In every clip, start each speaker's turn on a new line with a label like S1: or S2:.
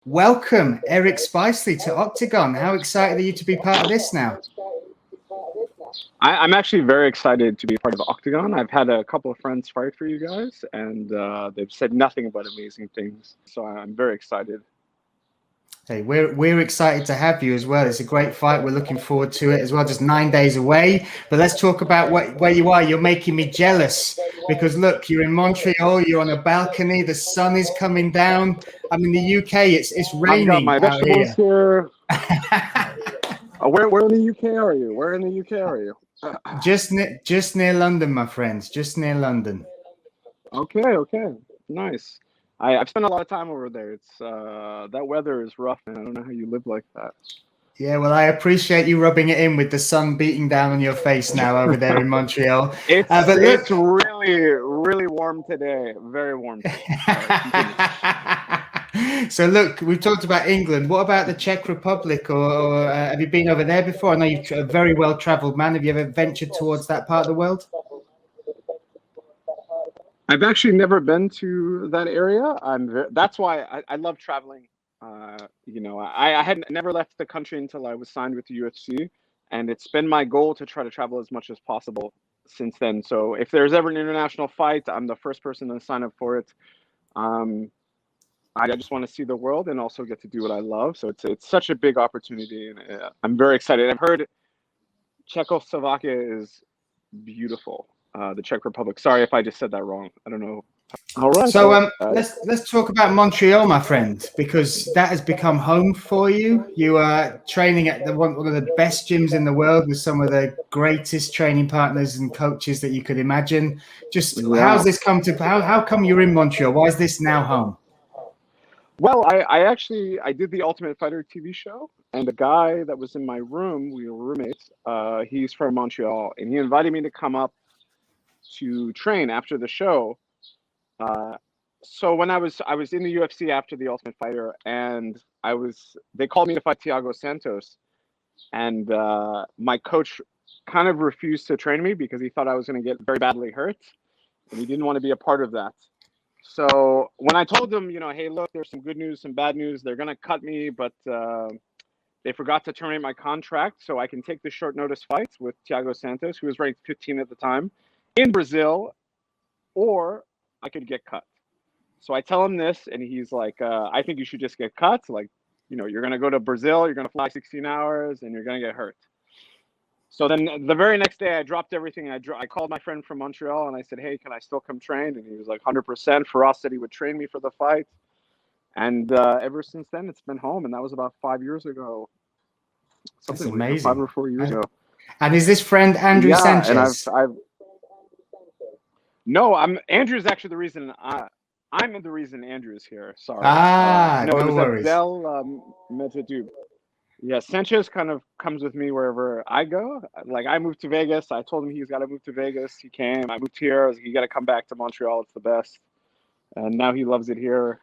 S1: Welcome, Eric Spicely, to Oktagon. How excited are you to be part of this now?
S2: I'm actually very excited to be part of Oktagon. I've had a couple of friends fight for you guys, and they've said nothing but amazing things. So I'm very excited.
S1: Hey, we're excited to have you as well. It's a great fight. We're looking forward to it as well. Just 9 days away. But let's talk about where you are. You're making me jealous because look, you're in Montreal. You're on a balcony. The sun is coming down. I'm in the UK. It's raining.
S2: I've got my vegetables here. Where in the UK are you? Where in the UK are you?
S1: Just near London, my friends. Just near London.
S2: Okay, nice. I've spent a lot of time over there. It's that weather is rough, man. I don't know how you live like that.
S1: Yeah, well, I appreciate you rubbing it in with the sun beating down on your face now over there in Montreal.
S2: It's really warm today. Very warm.
S1: So look, we've talked about England. What about the Czech Republic, or have you been over there before? I know you're a very well-traveled man. Have you ever ventured towards that part of the world?
S2: I've actually never been to that area. That's why I love traveling. I had never left the country until I was signed with the UFC, and it's been my goal to try to travel as much as possible since then. So if there's ever an international fight, I'm the first person to sign up for it. I just want to see the world and also get to do what I love. So it's such a big opportunity, and I'm very excited. I've heard Czechoslovakia is beautiful. The Czech Republic. Sorry if I just said that wrong. I don't know. All right.
S1: So let's talk about Montreal, my friend, because that has become home for you. You are training at one of the best gyms in the world with some of the greatest training partners and coaches that you could imagine. How's this come to? How come you're in Montreal? Why is this now home?
S2: Well, I did the Ultimate Fighter TV show, and the guy that was in my room, we were roommates. He's from Montreal, and he invited me to come up to train after the show. So when I was in the UFC after the Ultimate Fighter, and they called me to fight Thiago Santos, and my coach kind of refused to train me because he thought I was going to get very badly hurt, and he didn't want to be a part of that. So when I told him, hey, look, there's some good news, some bad news. They're going to cut me, but they forgot to terminate my contract, so I can take the short notice fight with Thiago Santos, who was ranked 15 at the time, in Brazil, or I could get cut. So I tell him this, and he's like, I think you should just get cut. Like, you're going to go to Brazil, you're going to fly 16 hours, and you're going to get hurt. So then the very next day, I dropped everything. I called my friend from Montreal, and I said, hey, can I still come train? And he was like, 100%. Faraz said he would train me for the fight. And ever since then, it's been home, and that was about 5 years ago.
S1: That's amazing.
S2: 5 or 4 years ago.
S1: And is this friend Andrew Sanchez?
S2: And No, Andrew's actually the reason. I'm the reason Andrew's here. Sorry.
S1: No worries.
S2: Yeah, Sanchez kind of comes with me wherever I go. Like, I moved to Vegas. I told him he's got to move to Vegas. He came. I moved here. I was like, you got to come back to Montreal. It's the best. And now he loves it here.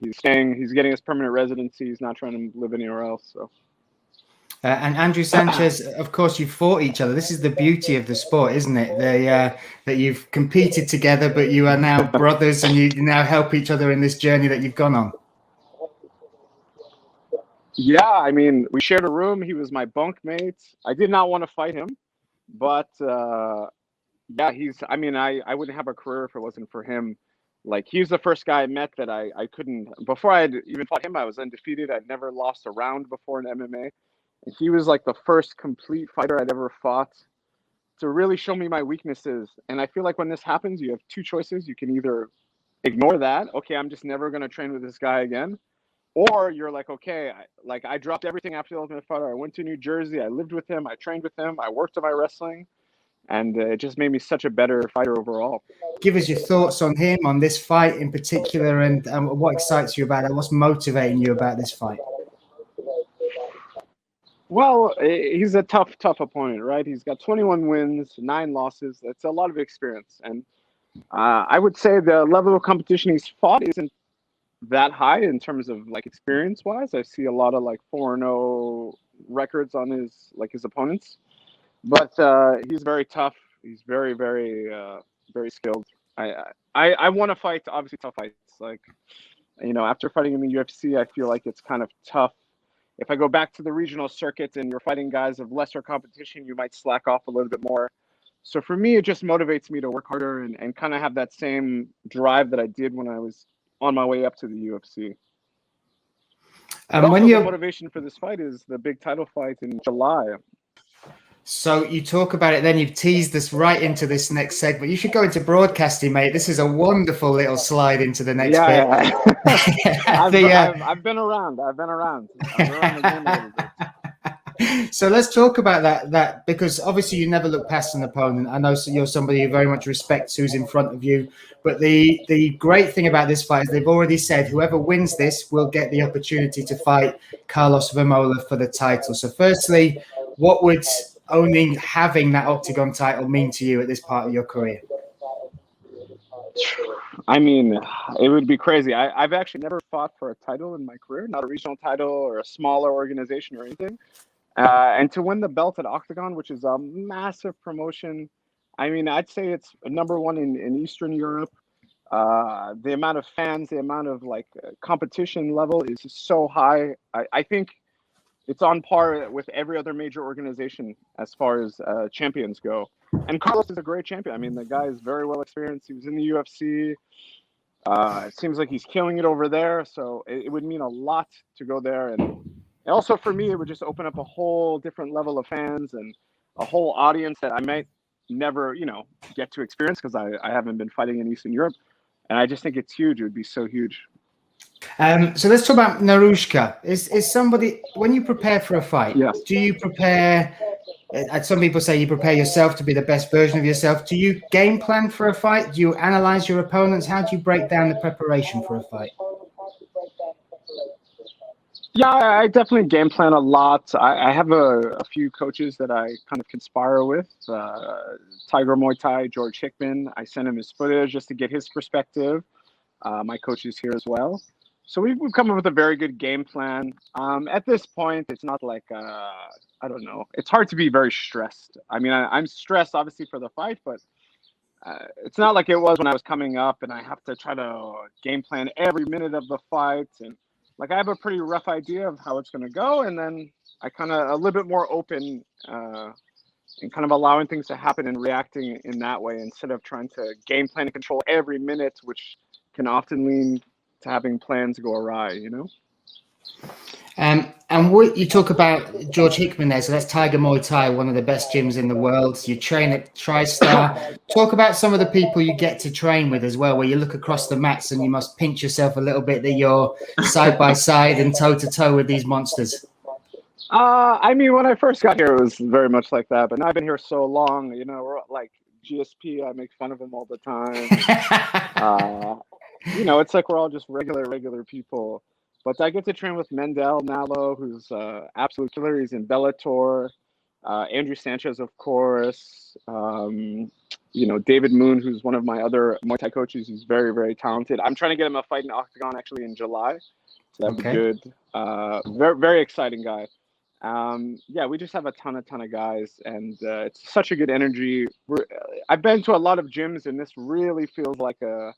S2: He's staying. He's getting his permanent residency. He's not trying to live anywhere else. So.
S1: And Andrew Sanchez, of course, you fought each other. This is the beauty of the sport, isn't it? That you've competed together, but you are now brothers, and you now help each other in this journey that you've gone on.
S2: Yeah, I mean, we shared a room. He was my bunkmate. I did not want to fight him, but yeah, I wouldn't have a career if it wasn't for him. Like, he's the first guy I met that I couldn't. Before I had even fought him, I was undefeated. I'd never lost a round before in MMA. And he was like the first complete fighter I'd ever fought to really show me my weaknesses. And I feel like when this happens, you have two choices. You can either ignore that. Okay, I'm just never going to train with this guy again. Or you're like, okay, I dropped everything after the Ultimate Fighter. I went to New Jersey. I lived with him. I trained with him. I worked on my wrestling. And it just made me such a better fighter overall.
S1: Give us your thoughts on him, on this fight in particular, and what excites you about it. What's motivating you about this fight?
S2: Well, he's a tough opponent, right? He's got 21 wins, 9 losses. That's a lot of experience. And I would say the level of competition he's fought isn't that high in terms of like experience-wise. I see a lot of like 4-0 records on his opponents. But he's very tough. He's very, very, very skilled. I want to fight, obviously, tough fights. Like, You know, after fighting in the UFC, I feel like it's kind of tough. If I go back to the regional circuit and you're fighting guys of lesser competition, you might slack off a little bit more. So for me, it just motivates me to work harder and kind of have that same drive that I did when I was on my way up to the UFC. And when the motivation for this fight is the big title fight in July.
S1: So you talk about it, then you've teased us right into this next segment. You should go into broadcasting, mate. This is a wonderful little slide into the next bit.
S2: I've been around. I've been around the game a little bit.
S1: So let's talk about that because obviously you never look past an opponent. I know you're somebody who very much respects who's in front of you. But the great thing about this fight is they've already said whoever wins this will get the opportunity to fight Carlos Vémolu for the title. So firstly, what would having that Oktagon title mean to you at this part of your career?
S2: I mean, it would be crazy. I've actually never fought for a title in my career, not a regional title or a smaller organization or anything. And to win the belt at Oktagon, which is a massive promotion, I mean, I'd say it's number one in Eastern Europe. The amount of fans, the amount of competition level is so high. I think it's on par with every other major organization as far as champions go. And Carlos is a great champion. I mean, the guy is very well experienced. He was in the UFC. It seems like he's killing it over there. So it would mean a lot to go there. And also for me, it would just open up a whole different level of fans and a whole audience that I might never, get to experience because I haven't been fighting in Eastern Europe. And I just think it's huge. It would be so huge.
S1: So let's talk about Naruszczku. Is somebody, when you prepare for a fight,
S2: yes,
S1: do you prepare, some people say you prepare yourself to be the best version of yourself. Do you game plan for a fight? Do you analyze your opponents? How do you break down the preparation for a fight?
S2: Yeah, I definitely game plan a lot. I have a few coaches that I kind of conspire with. Tiger Muay Thai, George Hickman. I send him his footage just to get his perspective. My coach is here as well. So we've come up with a very good game plan. At this point, it's not like, I don't know. It's hard to be very stressed. I mean, I'm stressed, obviously, for the fight, but it's not like it was when I was coming up and I have to try to game plan every minute of the fight. And I have a pretty rough idea of how it's going to go. And then I kind of a little bit more open and kind of allowing things to happen and reacting in that way instead of trying to game plan and control every minute, which can often lead to having plans go awry,
S1: And what you talk about George Hickman there, so that's Tiger Muay Thai, one of the best gyms in the world. You train at TriStar. Talk about some of the people you get to train with as well, where you look across the mats and you must pinch yourself a little bit that you're side by side and toe to toe with these monsters.
S2: I mean, when I first got here, it was very much like that, but now I've been here so long, we're like GSP, I make fun of him all the time. It's like we're all just regular people. But I get to train with Mendel Nalo, who's absolute killer. He's in Bellator. Andrew Sanchez, of course. David Moon, who's one of my other Muay Thai coaches. He's very, very talented. I'm trying to get him a fight in Oktagon actually in July. So that'd be good. Very, very exciting guy. We just have a ton of guys, and it's such a good energy. I've been to a lot of gyms, and this really feels like a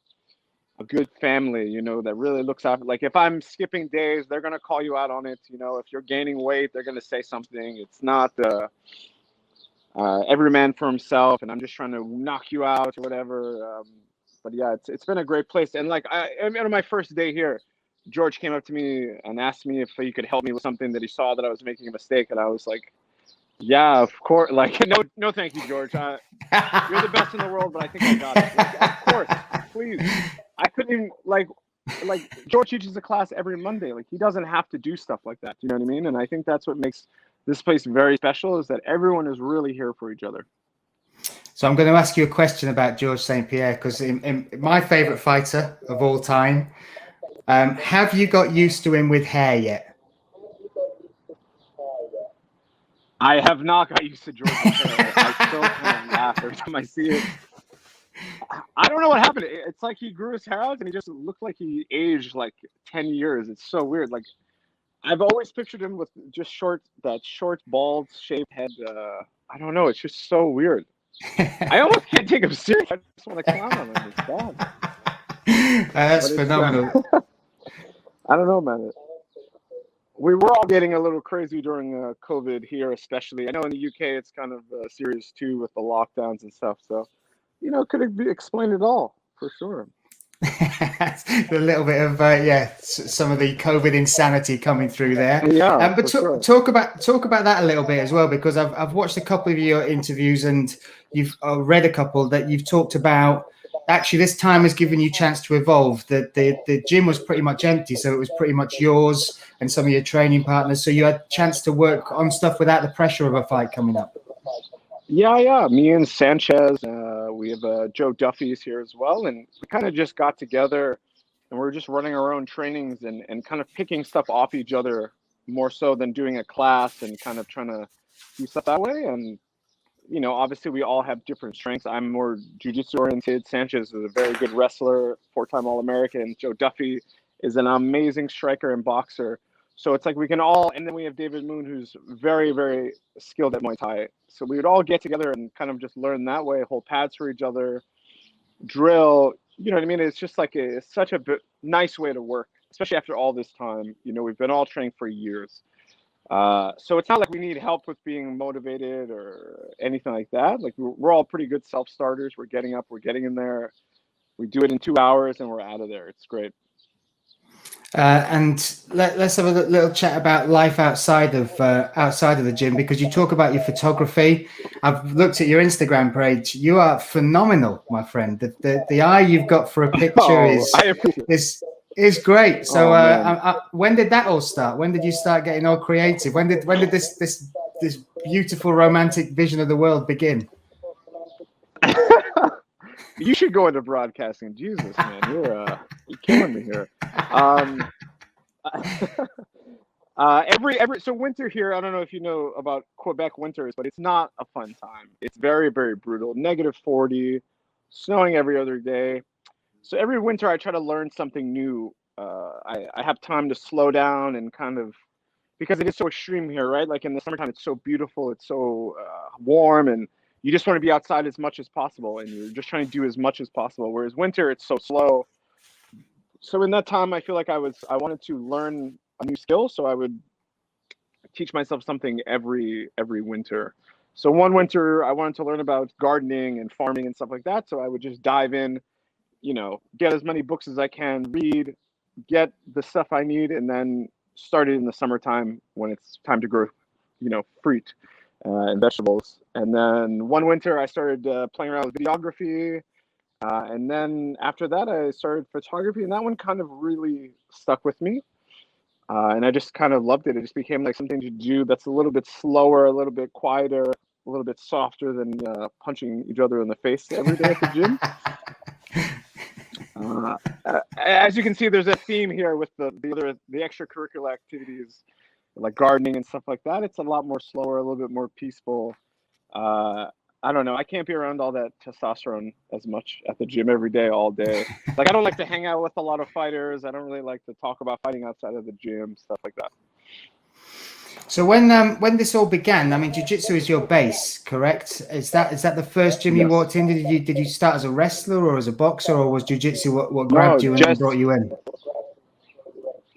S2: good family, that really looks after. Like if I'm skipping days, they're gonna call you out on it. If you're gaining weight, they're gonna say something. It's not every man for himself, and I'm just trying to knock you out or whatever. But yeah, it's been a great place. And on my first day here, George came up to me and asked me if he could help me with something that he saw that I was making a mistake, and I was like, yeah, of course. No, thank you, George. You're the best in the world, but I think I got it. Of course, please. I couldn't even George teaches a class every Monday. He doesn't have to do stuff like that. You know what I mean? And I think that's what makes this place very special, is that everyone is really here for each other.
S1: So I'm going to ask you a question about George St Pierre, because in my favorite fighter of all time, have you got used to him with hair yet?
S2: I have not got used to George's hair. I still kind of laugh every time I see it. I don't know what happened. It's like he grew his hair out and he just looked like he aged 10 years. It's so weird. I've always pictured him with just short, bald, shaved head. I don't know. It's just so weird. I almost can't take him serious. I just want to clown him. It's bad.
S1: That's phenomenal.
S2: I don't know, man. We were all getting a little crazy during COVID here, especially. I know in the UK it's kind of serious too with the lockdowns and stuff. So, could it be explained it all for sure.
S1: A little bit of some of the COVID insanity coming through there.
S2: Yeah,
S1: but
S2: sure.
S1: talk about that a little bit as well, because I've watched a couple of your interviews and you've read a couple that you've talked about. Actually, this time has given you a chance to evolve. The gym was pretty much empty, so it was pretty much yours and some of your training partners. So you had a chance to work on stuff without the pressure of a fight coming up.
S2: Yeah. Me and Sanchez, we have Joe Duffy's here as well, and we kind of just got together and we're just running our own trainings and kind of picking stuff off each other more so than doing a class and kind of trying to do stuff that way. And obviously we all have different strengths. I'm more jiu-jitsu oriented. Sanchez is a very good wrestler, 4-time All-American. Joe Duffy is an amazing striker and boxer. So it's like we can all, and then we have David Moon, who's very, very skilled at Muay Thai. So we would all get together and kind of just learn that way, hold pads for each other, drill. You know what I mean? It's just like it's such a nice way to work, especially after all this time. We've been all training for years. So it's not like we need help with being motivated or anything like that. Like we're all pretty good self-starters. We're getting up, we're getting in there. We do it in 2 hours and we're out of there. It's great.
S1: And let's have a little chat about life outside of the gym, because you talk about your photography. I've looked at your Instagram page. You are phenomenal, my friend. The eye you've got for a picture is great. So when did that all start? When did you start getting all creative? When did this beautiful romantic vision of the world begin?
S2: You should go into broadcasting. Jesus, man, you're killing me here. So winter here, I don't know if you know about Quebec winters, but it's not a fun time. It's very, very brutal. -40, snowing every other day. So every winter I try to learn something new. I have time to slow down and kind of, because it is so extreme here, right? Like in the summertime, it's so beautiful. It's so warm, and you just want to be outside as much as possible, and you're just trying to do as much as possible. Whereas winter, it's so slow. So in that time, I feel like I wanted to learn a new skill, so I would teach myself something every winter. So one winter, I wanted to learn about gardening and farming and stuff like that. So I would just dive in, get as many books as I can, read, get the stuff I need, and then start it in the summertime when it's time to grow, fruit and vegetables. And then one winter, I started playing around with videography. And then after that, I started photography, and that one kind of really stuck with me. And I just kind of loved it. It just became like something to do that's a little bit slower, a little bit quieter, a little bit softer than punching each other in the face every day at the gym. As you can see, there's a theme here with the extracurricular activities like gardening and stuff like that. It's a lot more slower, a little bit more peaceful. I don't know. I can't be around all that testosterone as much at the gym every day, all day. Like I don't like to hang out with a lot of fighters. I don't really like to talk about fighting outside of the gym, stuff like that.
S1: So when this all began, I mean, jiu-jitsu is your base, correct? Is that the first gym you walked in? Did you start as a wrestler or as a boxer, or was jiu-jitsu what grabbed you and brought you in?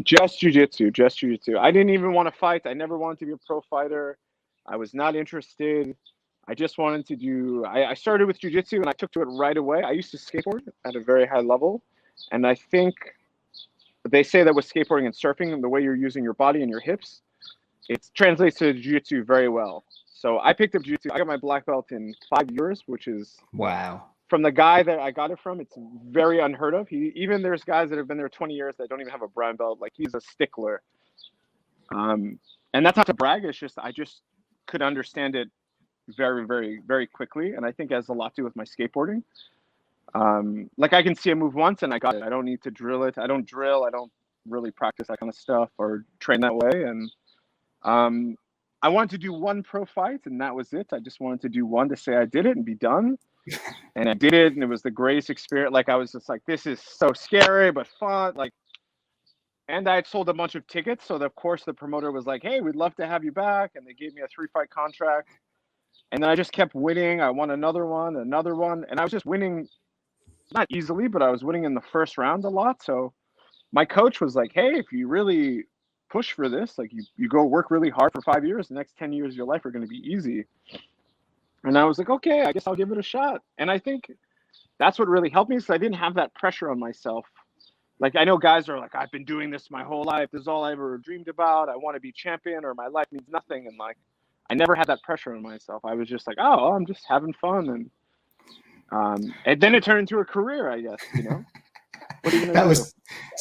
S2: Just jiu-jitsu. I didn't even want to fight. I never wanted to be a pro fighter. I was not interested. I just wanted to do. I started with jiu-jitsu and I took to it right away. I used to skateboard at a very high level, and I think they say that with skateboarding and surfing, and the way you're using your body and your hips, it translates to jiu-jitsu very well. So I picked up jiu-jitsu. I got my black belt in 5 years, which is
S1: wow. From
S2: the guy that I got it from, it's very unheard of. Even there's guys that have been there 20 years that don't even have a brown belt. Like he's a stickler. And that's not to brag. It's just I just could understand it very, very, very quickly, and I think it has a lot to do with my skateboarding. Like I can see a move once and I got it. I don't need to drill it. I don't drill. I don't really practice that kind of stuff or train that way. And I wanted to do one pro fight, and that was it. I just wanted to do one to say I did it and be done. And I did it, and it was the greatest experience. Like I was just like, this is so scary but fun. Like, and I had sold a bunch of tickets, so of course the promoter was like, hey, we'd love to have you back, and they gave me a 3-fight contract. And then I just kept winning. I won another one, and I was just winning, not easily, but I was winning in the first round a lot. So my coach was like, hey, if you really push for this, like you go work really hard for 5 years, the next 10 years of your life are going to be easy. And I was like, okay, I guess I'll give it a shot. And I think that's what really helped me, so I didn't have that pressure on myself. Like, I know guys are like, I've been doing this my whole life. This is all I ever dreamed about. I want to be champion, or my life means nothing. And like, I never had that pressure on myself. I was just like, oh, I'm just having fun. And then it turned into a career, I guess, you know? What are you gonna do?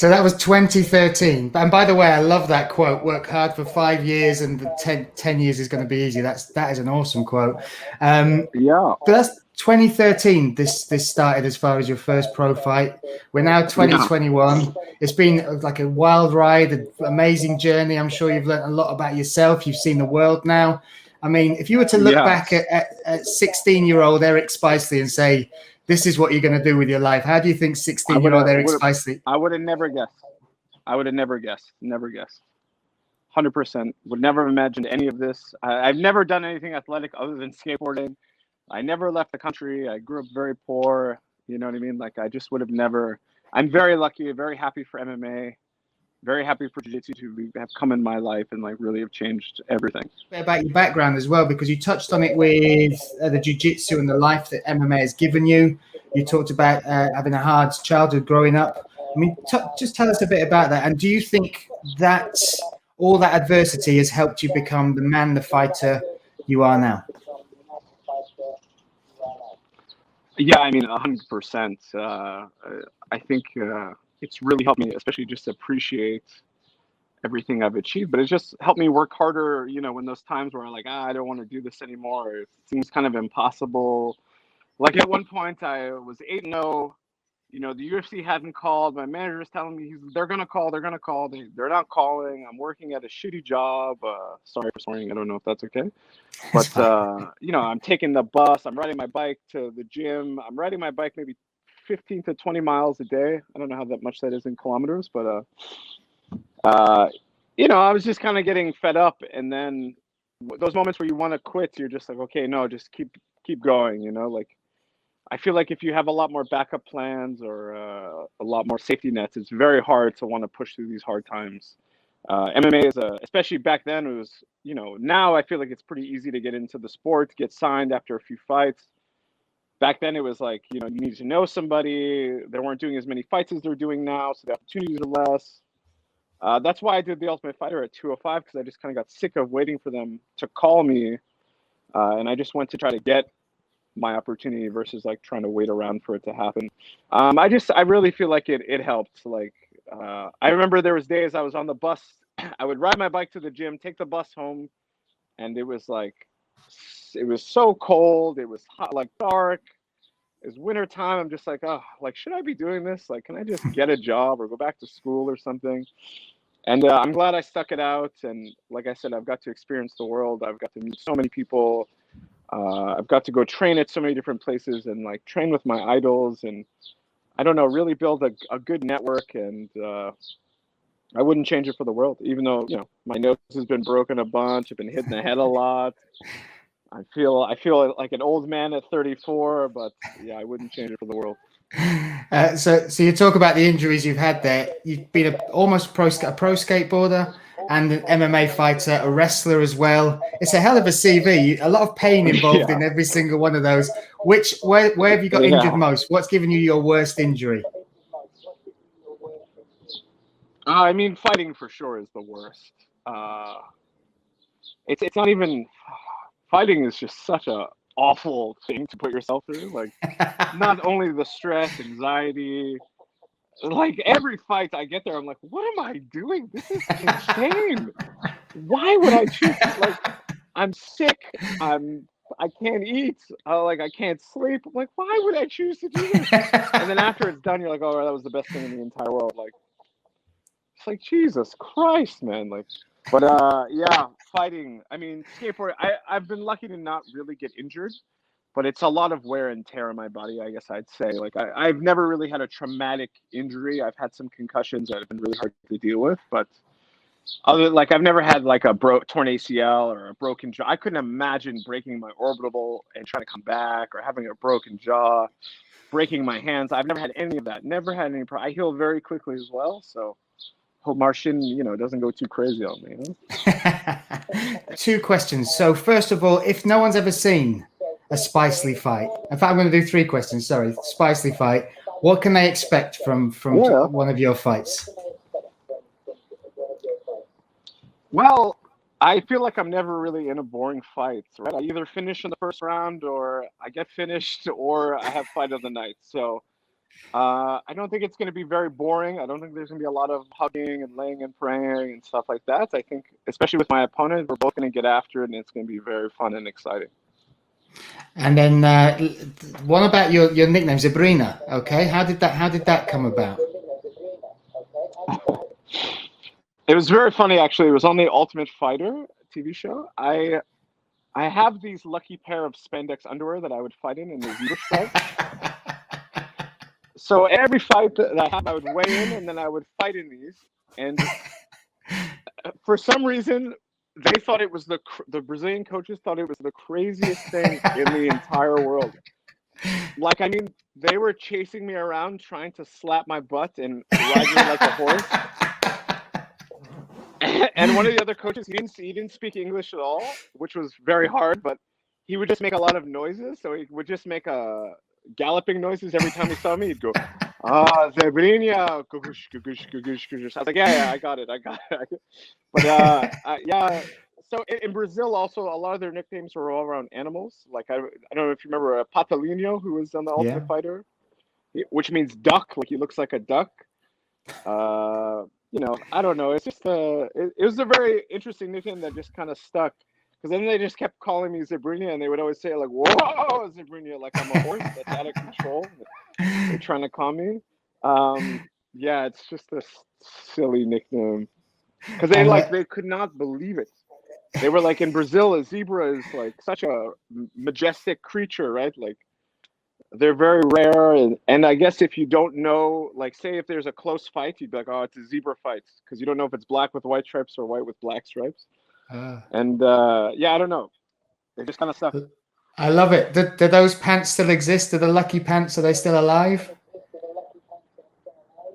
S1: That was 2013. And by the way, I love that quote, work hard for 5 years and the 10 years is going to be easy. That is an awesome quote.
S2: Yeah.
S1: But that's 2013. This started as far as your first pro fight. We're now 2021. Yeah. It's been like a wild ride, an amazing journey. I'm sure you've learned a lot about yourself. You've seen the world now. I mean, if you were to look back at 16-year-old Eric Spicely and say, this is what you're going to do with your life, how do you think 16-year-old Eric Spicely?
S2: I would have never guessed. Never guessed. 100%. Would never have imagined any of this. I've never done anything athletic other than skateboarding. I never left the country. I grew up very poor. You know what I mean? Like, I just would have never. I'm very lucky, very happy for MMA. Very happy for Jiu Jitsu to have come in my life and like really have changed everything.
S1: About your background as well, because you touched on it with the Jiu Jitsu and the life that MMA has given you. You talked about having a hard childhood growing up. I mean, just tell us a bit about that. And do you think that all that adversity has helped you become the man, the fighter you are now?
S2: Yeah, I mean, 100%. I think it's really helped me, especially just appreciate everything I've achieved. But it's just helped me work harder, you know, when those times where I'm like, I don't want to do this anymore. It seems kind of impossible. Like at one point I was 8-0, you know, the UFC hadn't called. My manager was telling me they're going to call. They're not calling. I'm working at a shitty job. Sorry for swearing. I don't know if that's okay. But, you know, I'm taking the bus. I'm riding my bike to the gym. I'm riding my bike maybe 15 to 20 miles a day. I don't know how much that is in kilometers, but, you know, I was just kind of getting fed up. And then those moments where you want to quit, you're just like, okay, no, just keep going, you know, like, I feel like if you have a lot more backup plans or a lot more safety nets, it's very hard to want to push through these hard times. MMA is especially back then, it was, you know, now I feel like it's pretty easy to get into the sport, get signed after a few fights. Back then it was like, you know, you needed to know somebody. They weren't doing as many fights as they're doing now, so the opportunities are less. That's why I did the Ultimate Fighter at 205, because I just kind of got sick of waiting for them to call me. And I just went to try to get my opportunity versus like trying to wait around for it to happen. I really feel like it helped. Like, I remember there was days I was on the bus. I would ride my bike to the gym, take the bus home, and it was so cold. It was hot, like dark. It was winter time. I'm just like, oh, like, should I be doing this? Like, can I just get a job or go back to school or something? And I'm glad I stuck it out. And like I said, I've got to experience the world. I've got to meet so many people. I've got to go train at so many different places and like train with my idols, and I don't know, really build a good network. And I wouldn't change it for the world, even though, you know, my nose has been broken a bunch. I've been hit in the head a lot. I feel like an old man at 34, but yeah, I wouldn't change it for the world.
S1: So you talk about the injuries you've had there. You've been almost a pro skateboarder and an MMA fighter, a wrestler as well. It's a hell of a CV. A lot of pain involved in every single one of those. Where have you got injured most? What's given you your worst injury?
S2: I mean, fighting for sure is the worst. It's not even. Fighting is just such a awful thing to put yourself through. Like, not only the stress, anxiety, like every fight I get there, I'm like, what am I doing? This is insane. Why would I choose? Like, I'm sick. I can't eat. I can't sleep. I'm like, why would I choose to do this? And then after it's done, you're like, oh, that was the best thing in the entire world. Like, it's like, Jesus Christ, man. Like, but yeah, fighting. I mean, skateboard. I've been lucky to not really get injured, but it's a lot of wear and tear on my body, I guess I'd say. Like, I've never really had a traumatic injury. I've had some concussions that have been really hard to deal with, but I've never had like a torn ACL or a broken jaw. I couldn't imagine breaking my orbital and trying to come back, or having a broken jaw, breaking my hands. I've never had any of that. Never had any. I heal very quickly as well, so hope Martian, you know, doesn't go too crazy on me. You know?
S1: 2 questions. So first of all, if no one's ever seen a Spicely fight, in fact, I'm going to do 3 questions. Sorry, Spicely fight. What can they expect from one of your fights?
S2: Well, I feel like I'm never really in a boring fight, right? I either finish in the first round, or I get finished, or I have fight of the night. So I don't think it's going to be very boring. I don't think there's going to be a lot of hugging and laying and praying and stuff like that. I think, especially with my opponent, we're both going to get after it, and it's going to be very fun and exciting.
S1: And then what about your nickname, ZEBRINHA? Okay, how did that come about?
S2: It was very funny, actually. It was on the Ultimate Fighter TV show. I have these lucky pair of spandex underwear that I would fight in the zebra stripe. So every fight that I have, I would weigh in, and then I would fight in these. And for some reason, they thought it was the Brazilian coaches thought it was the craziest thing in the entire world. Like, I mean, they were chasing me around, trying to slap my butt and ride me like a horse. And one of the other coaches, he didn't speak English at all, which was very hard, but he would just make a lot of noises. So he would just make galloping noises every time he saw me. He'd go, ZEBRINHA. I was like, yeah, I got it. But yeah. So in Brazil, also, a lot of their nicknames were all around animals. Like, I don't know if you remember Patalinho, who was on the Ultimate Fighter, which means duck. Like, he looks like a duck. You know, I don't know. It's just it was a very interesting nickname that just kind of stuck. Because then they just kept calling me ZEBRINHA, and they would always say, like, whoa, ZEBRINHA, like I'm a horse that's out of control. They're trying to calm me. Yeah, it's just a silly nickname. Because they could not believe it. They were like, in Brazil, a zebra is like such a majestic creature, right? Like, they're very rare. And I guess if you don't know, like, say if there's a close fight, you'd be like, oh, it's a zebra fight. Because you don't know if it's black with white stripes or white with black stripes. And yeah, I don't know. They just kind of stuck.
S1: I love it. Do those pants still exist? Do the lucky pants, are they still alive?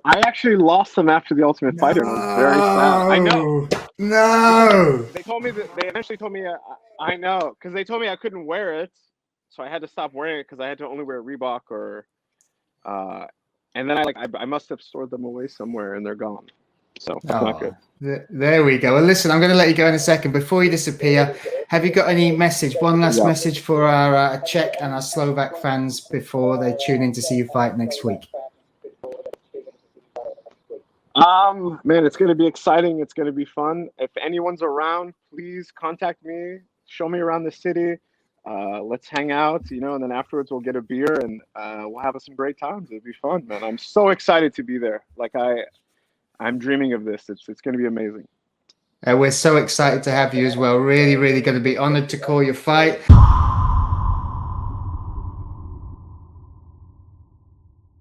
S2: I actually lost them after the Ultimate Fighter, and I was very sad. I know.
S1: No.
S2: They told me that. They eventually told me. I know, because they told me I couldn't wear it, so I had to stop wearing it because I had to only wear Reebok or. And then I must have stored them away somewhere, and they're gone. So it's not good.
S1: There we go. Well, listen, I'm going to let you go in a second. Before you disappear, have you got any message? One last message for our Czech and our Slovak fans before they tune in to see you fight next week.
S2: Man, it's going to be exciting. It's going to be fun. If anyone's around, please contact me. Show me around the city. Let's hang out, you know, and then afterwards we'll get a beer and we'll have some great times. It'll be fun, man. I'm so excited to be there. Like, I'm dreaming of this. It's going to be amazing.
S1: We're so excited to have you as well. Really, really going to be honored to call your fight.